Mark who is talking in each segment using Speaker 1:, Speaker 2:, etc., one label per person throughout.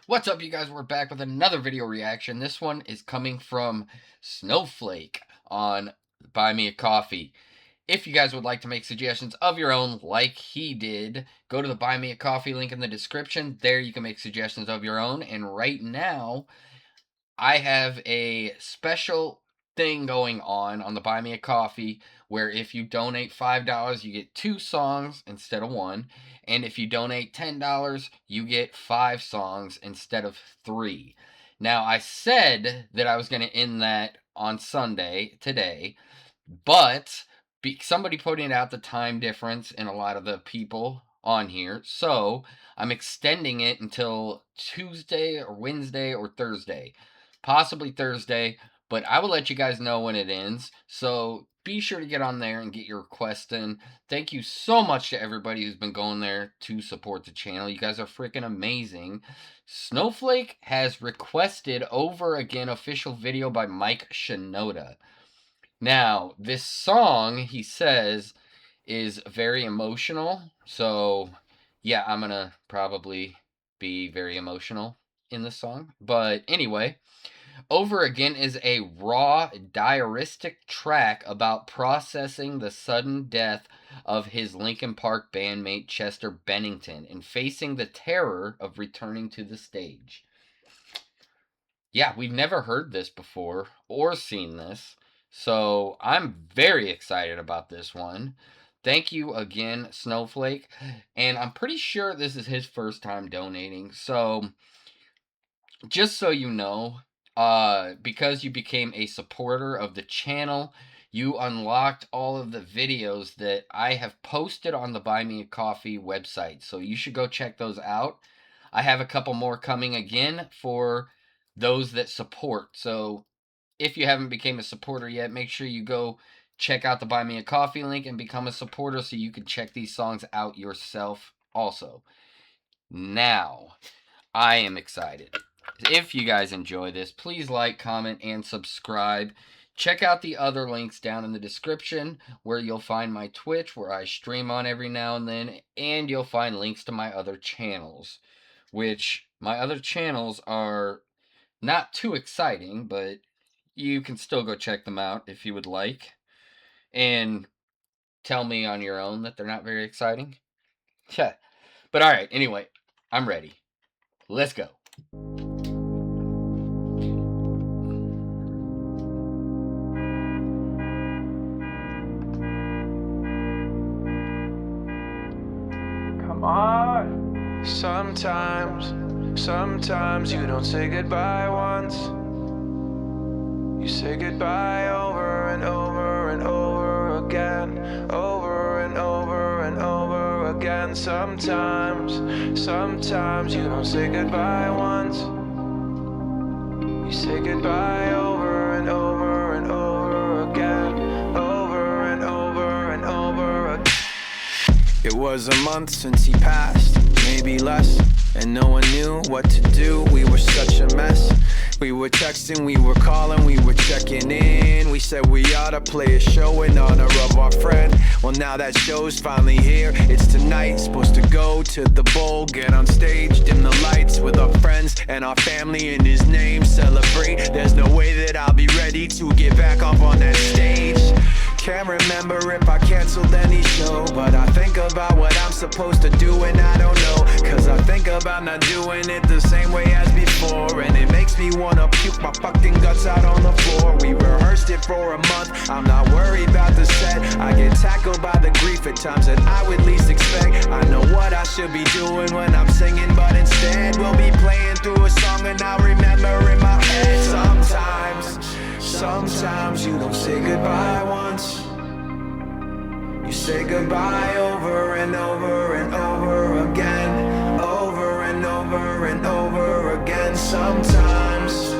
Speaker 1: What's up, you guys? We're back with another video reaction. This one is coming from Snowflake on Buy Me a Coffee. If you guys would like to make suggestions of your own like he did, go to the Buy Me a Coffee link in the description. There you can make suggestions of your own. And right now, I have a special thing going on the Buy Me a Coffee where if you donate $5, you get 2 songs instead of 1. And if you donate $10, you get 5 songs instead of 3. Now, I said that I was going to end that on Sunday, today, but somebody pointed out the time difference in a lot of the people on here. So I'm extending it until Tuesday or Wednesday or Thursday. Possibly Thursday, but I will let you guys know when it ends. So be sure to get on there and get your requests in. Thank you so much to everybody who's been going there to support the channel. You guys are freaking amazing. Snowflake has requested over again official video by Shinoda. Now, this song, he says, is very emotional. So, yeah, I'm going to probably be very emotional in the song. But anyway, Over Again is a raw, diaristic track about processing the sudden death of his Linkin Park bandmate Chester Bennington and facing the terror of returning to the stage. Yeah, we've never heard this before or seen this, so I'm very excited about this one. Thank you again, Snowflake, and I'm pretty sure this is his first time donating, so just so you know, because you became a supporter of the channel, you unlocked all of the videos that I have posted on the Buy Me a Coffee website, so you should go check those out. I have a couple more coming again for those that support, so if you haven't become a supporter yet, make sure you go check out the Buy Me a Coffee link and become a supporter so you can check these songs out yourself also. Now, I am excited. If you guys enjoy this, please like, comment, and subscribe. Check out the other links down in the description where you'll find my Twitch, where I stream on every now and then, and you'll find links to my other channels, which my other channels are not too exciting, but you can still go check them out if you would like, and tell me on your own that they're not very exciting. Yeah. But alright, anyway, I'm ready. Let's go.
Speaker 2: Come on. Sometimes you don't say goodbye once. You say goodbye over and over and over again, over and over and over again. Sometimes you don't say goodbye once. You say goodbye over and over and over again, over and over and over again. It was a month since he passed, maybe less, and no one knew what to do. We were such a mess. We were texting, we were calling, we were checking in. We said we ought to play a show in honor of our friend. Well, now that show's finally here. It's tonight, supposed to go to the bowl, get on stage, dim the lights with our friends and our family in his name, celebrate. There's no way that I'll be ready to get back up on that stage. Can't remember if I canceled any show, but I think about what I'm supposed to do and I don't know, cause I think about not doing it the same way as before, and it makes me wanna puke my fucking guts out on the floor. We rehearsed it for a month, I'm not worried about the set. I get tackled by the grief at times that I would least expect. I know what I should be doing when I'm singing, but instead we'll be playing through a song and I'll remember in my head. Sometimes you don't say goodbye once. You say goodbye over and over and over again, over and over and over again. Sometimes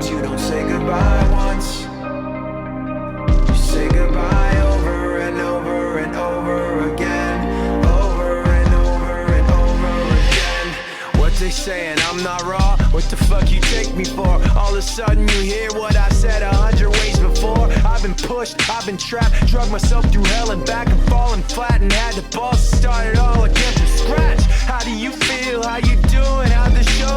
Speaker 2: you don't say goodbye once. You say goodbye over and over and over again, over and over and over again. What they saying, I'm not raw? What the fuck you take me for? All of a sudden you hear what I said 100 ways before. I've been pushed, I've been trapped, drug myself through hell and back and falling flat, and had the balls to start it all again from scratch. How do you feel? How you doing? How'd the show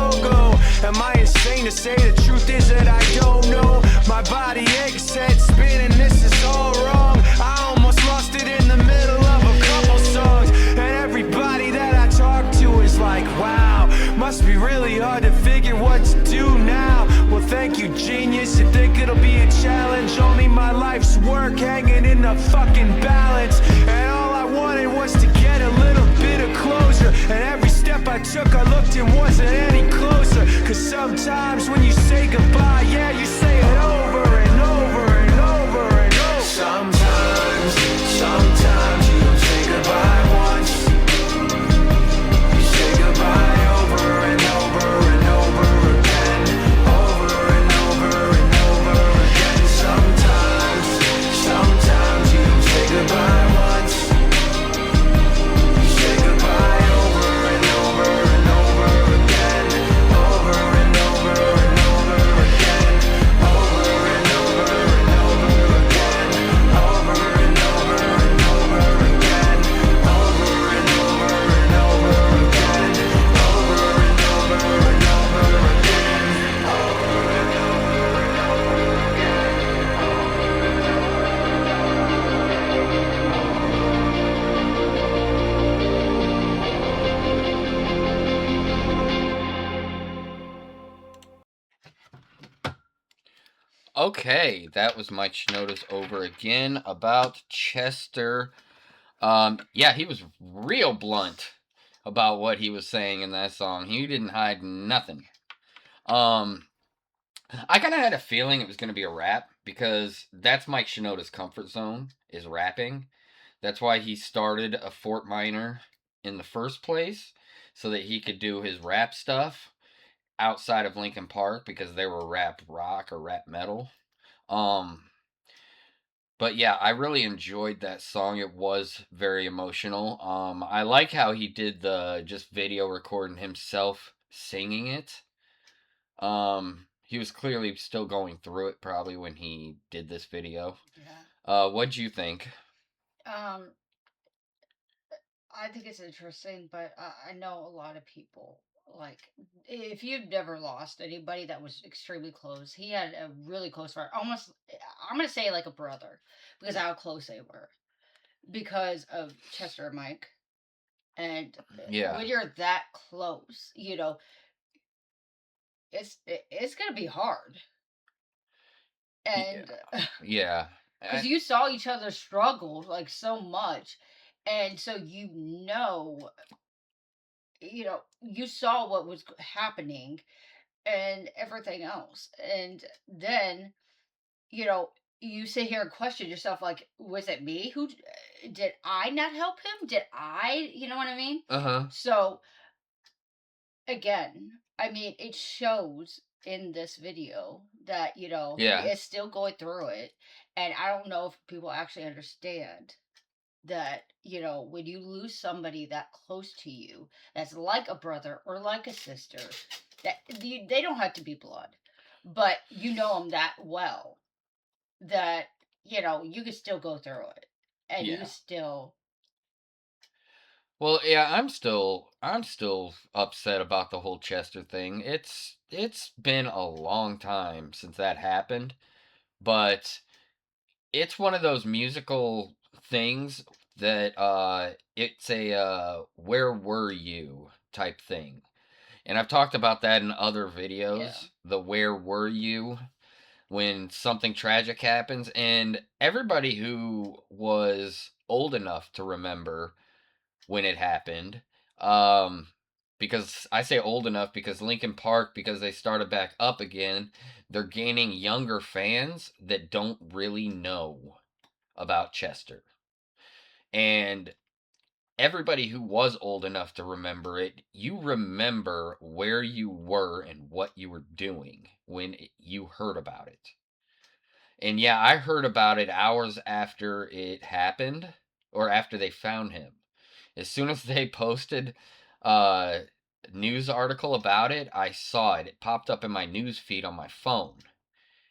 Speaker 2: mean to say, the truth is that I don't know. My body aches, head spinning, this is all wrong. I almost lost it in the middle of a couple songs. And everybody that I talk to is like, wow, must be really hard to figure what to do now. Well, thank you, genius. You think it'll be a challenge? Only my life's work hanging in the fucking balance. And all I wanted was to get a little bit of closure. And every step I took, I looked and wasn't any closer. Cause sometimes when you say goodbye, yeah, you say it over and over and over and over. Sometimes you don't say goodbye once. You say goodbye over and over and over again. Over and over and over again. Sometimes you don't say goodbye once. You say goodbye over and over and over again. Over and over and over again. Over and over and over again. Over and over and over again. Over and over and over again. Over and over and over again. Over and over and over
Speaker 1: Okay, that was Mike Shinoda's Over Again about Chester. Yeah, he was real blunt about what he was saying in that song. He didn't hide nothing. Um, I kind of had a feeling it was going to be a rap because that's Mike Shinoda's comfort zone is rapping. That's why he started a Fort Minor in the first place so that he could do his rap stuff outside of Linkin Park because they were rap rock or rap metal. Um, but yeah, I really enjoyed that song. It was very emotional. I like how he did the just video recording himself singing it. He was clearly still going through it probably when he did this video.
Speaker 3: Yeah.
Speaker 1: What'd you think?
Speaker 3: Um, I think it's interesting, but I know a lot of people. Like, if you've never lost anybody that was extremely close, he had a really close friend. Almost, I'm gonna say like a brother, because how close they were, because of Chester and Mike. And
Speaker 1: Yeah.
Speaker 3: when you're that close, it's gonna be hard.
Speaker 1: Yeah.
Speaker 3: And
Speaker 1: Yeah.
Speaker 3: because you saw each other struggle like so much, and so you saw what was happening and everything else, and then you know you sit here and question yourself, like, was it me who did I not help him? Did I, you know what I mean?
Speaker 1: Uh-huh.
Speaker 3: So again, I mean, it shows in this video that he
Speaker 1: Yeah.
Speaker 3: is still going through it, and I don't know if people actually understand that when you lose somebody that close to you, that's like a brother or like a sister, that they don't have to be blood, but you know them that well, that you can still go through it, and you
Speaker 1: Yeah.
Speaker 3: still.
Speaker 1: Well, yeah, I'm still upset about the whole Chester thing. It's been a long time since that happened, but it's one of those musical things that it's a where were you type thing. And I've talked about that in other
Speaker 3: Yeah.
Speaker 1: videos, the where were you when something tragic happens, and everybody who was old enough to remember when it happened. Um, because I say old enough because Linkin Park, because they started back up again, they're gaining younger fans that don't really know about Chester. And everybody who was old enough to remember it, you remember where you were and what you were doing when you heard about it. And yeah, I heard about it hours after it happened or after they found him. As soon as they posted a news article about it, I saw it. It popped up in my news feed on my phone.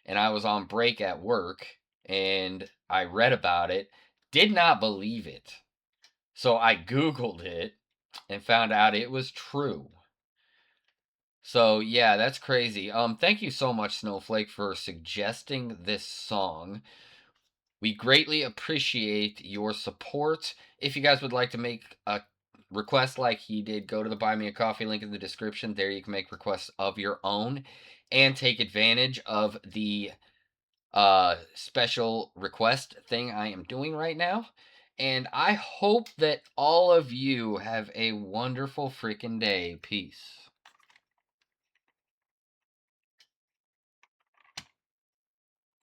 Speaker 1: And I was on break at work and I read about it. Did not believe it. So I Googled it and found out it was true. So yeah, that's crazy. Thank you so much, Snowflake, for suggesting this song. We greatly appreciate your support. If you guys would like to make a request like he did, go to the Buy Me a Coffee link in the description. There you can make requests of your own and take advantage of the special request thing I am doing right now. And I hope that all of you have a wonderful freaking day. Peace.